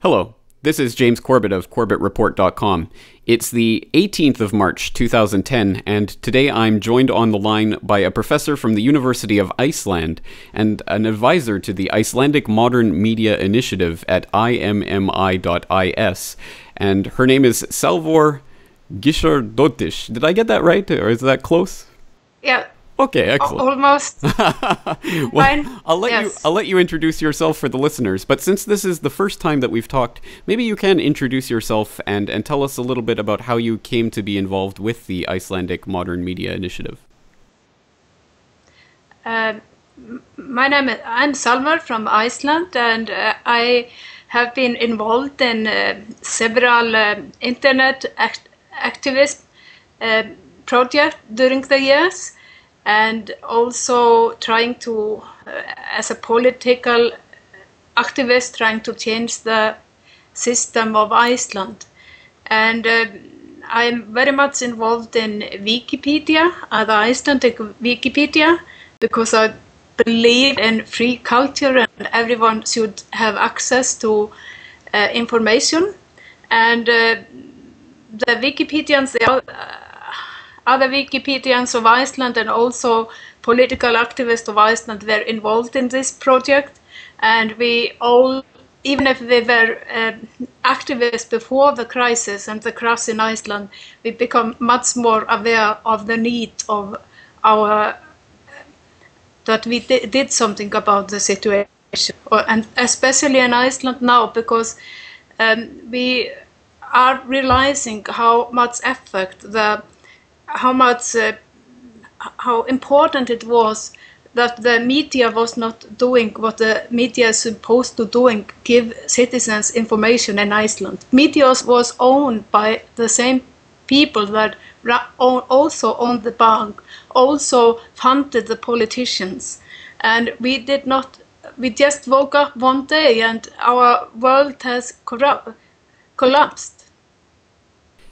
Hello, this is James Corbett of CorbettReport.com. It's the 18th of March 2010, and today I'm joined on the line by a professor from the University of Iceland and an advisor to the Icelandic Modern Media Initiative at IMMI.is, and her name is Salvör Gissurardóttir. Did I get that right, or is that close? Yeah. Okay, excellent. Almost. Well, Fine. I'll let you introduce yourself for the listeners, but since this is the first time that we've talked, maybe you can introduce yourself and tell us a little bit about how you came to be involved with the Icelandic Modern Media Initiative. I'm Salvör from Iceland, and I have been involved in several internet activist projects during the years, and also trying to, as a political activist, trying to change the system of Iceland. And I'm very much involved in Wikipedia, the Icelandic Wikipedia, because I believe in free culture and everyone should have access to information. And the Wikipedians, other Wikipedians of Iceland and also political activists of Iceland were involved in this project, and we all, even if we were activists before the crisis and the crash in Iceland, we become much more aware of the need of that we did something about the situation, and especially in Iceland now, because we are realizing how much effect how important it was that the media was not doing what the media is supposed to do, give citizens information in Iceland. Media was owned by the same people that also owned the bank, also funded the politicians. And we just woke up one day and our world has collapsed.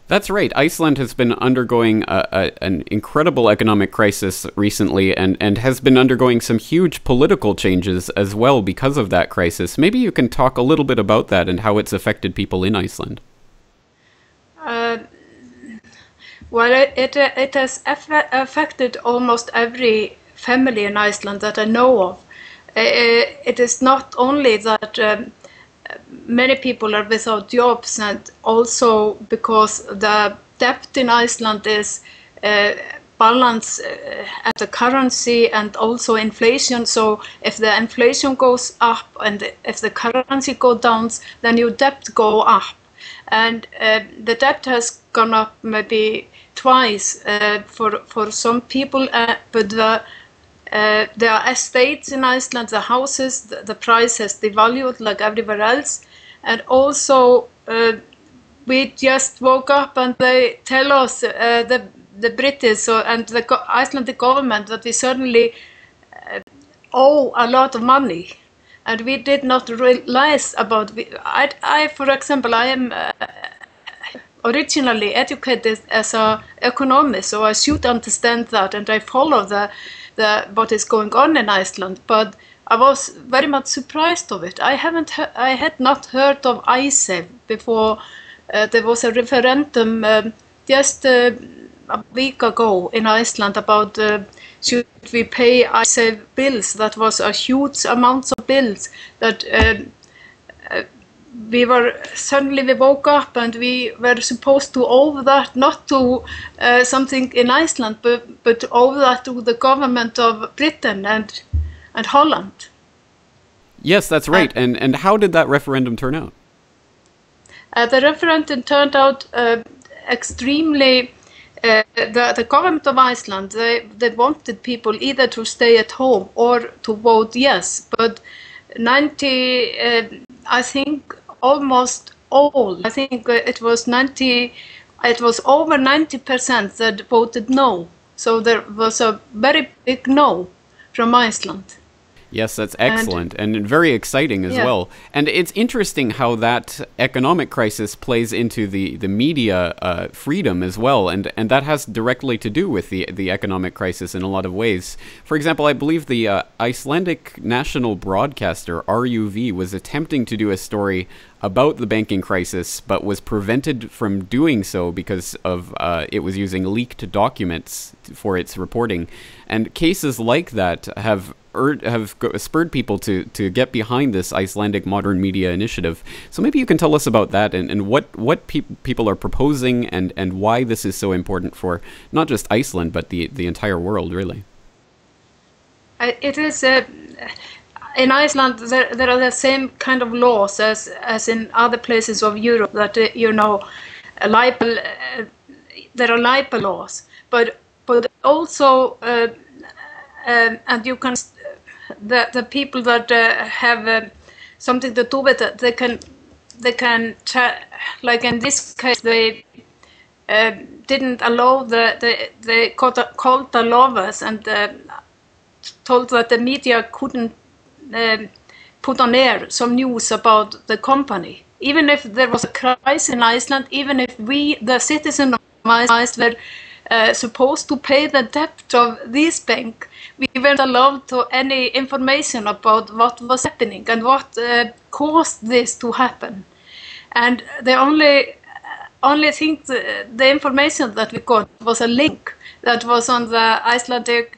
That's right. Iceland has been undergoing an incredible economic crisis recently and has been undergoing some huge political changes as well because of that crisis. Maybe you can talk a little bit about that and how it's affected people in Iceland. Well, it has affected almost every family in Iceland that I know of. It is not only that many people are without jobs, and also because the debt in Iceland is balanced at the currency and also inflation. So if the inflation goes up and if the currency goes down, then your debt go up. And the debt has gone up maybe twice for some people, but there are estates in Iceland, the houses, the price has devalued like everywhere else. And also we just woke up and they tell us, the British and the Icelandic government, that we certainly owe a lot of money. And we did not realize about, for example, I am originally educated as an economist, so I should understand that, and I follow what is going on in Iceland, but I was very much surprised of it. I had not heard of Icesave before there was a referendum just a week ago in Iceland about should we pay Icesave bills. That was a huge amount of bills that we woke up and we were supposed to owe that, not to something in Iceland, but owe that to the government of Britain and Holland. Yes, that's right. And how did that referendum turn out? The referendum turned out extremely. The government of Iceland, they wanted people either to stay at home or to vote yes, but I think almost all. I think it was over 90% that voted no. So there was a very big no from Iceland. Yes, that's excellent and very exciting as well. And it's interesting how that economic crisis plays into the media freedom as well, and that has directly to do with the economic crisis in a lot of ways. For example, I believe the Icelandic national broadcaster, RUV, was attempting to do a story about the banking crisis, but was prevented from doing so because of it was using leaked documents for its reporting. And cases like that have spurred people to get behind this Icelandic Modern Media Initiative. So maybe you can tell us about that and what people are proposing and why this is so important for not just Iceland, but the entire world, really. It is... in Iceland, there are the same kind of laws as in other places of Europe, that libel. There are libel laws, but also and you can the people that have something to do with it, they can like in this case they didn't allow they called the lovers and told that the media couldn't put on air some news about the company. Even if there was a crisis in Iceland, even if we, the citizens of Iceland, were supposed to pay the debt of this bank, we weren't allowed to any information about what was happening and what caused this to happen. And the only thing, the information that we got was a link that was on the Icelandic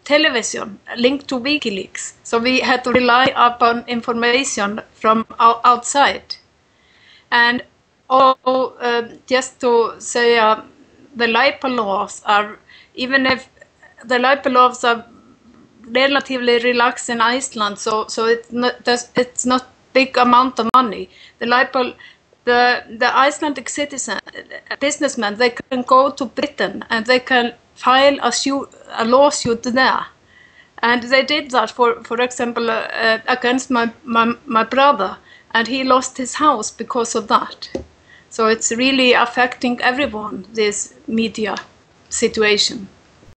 television, linked to WikiLeaks. So we had to rely upon information from outside. And just to say, the libel laws are, even if the libel laws are relatively relaxed in Iceland, so it's not big amount of money. The Icelandic citizen, businessmen, they can go to Britain and they can file a lawsuit there. And they did that, for example, against my brother, and he lost his house because of that. So it's really affecting everyone, this media situation.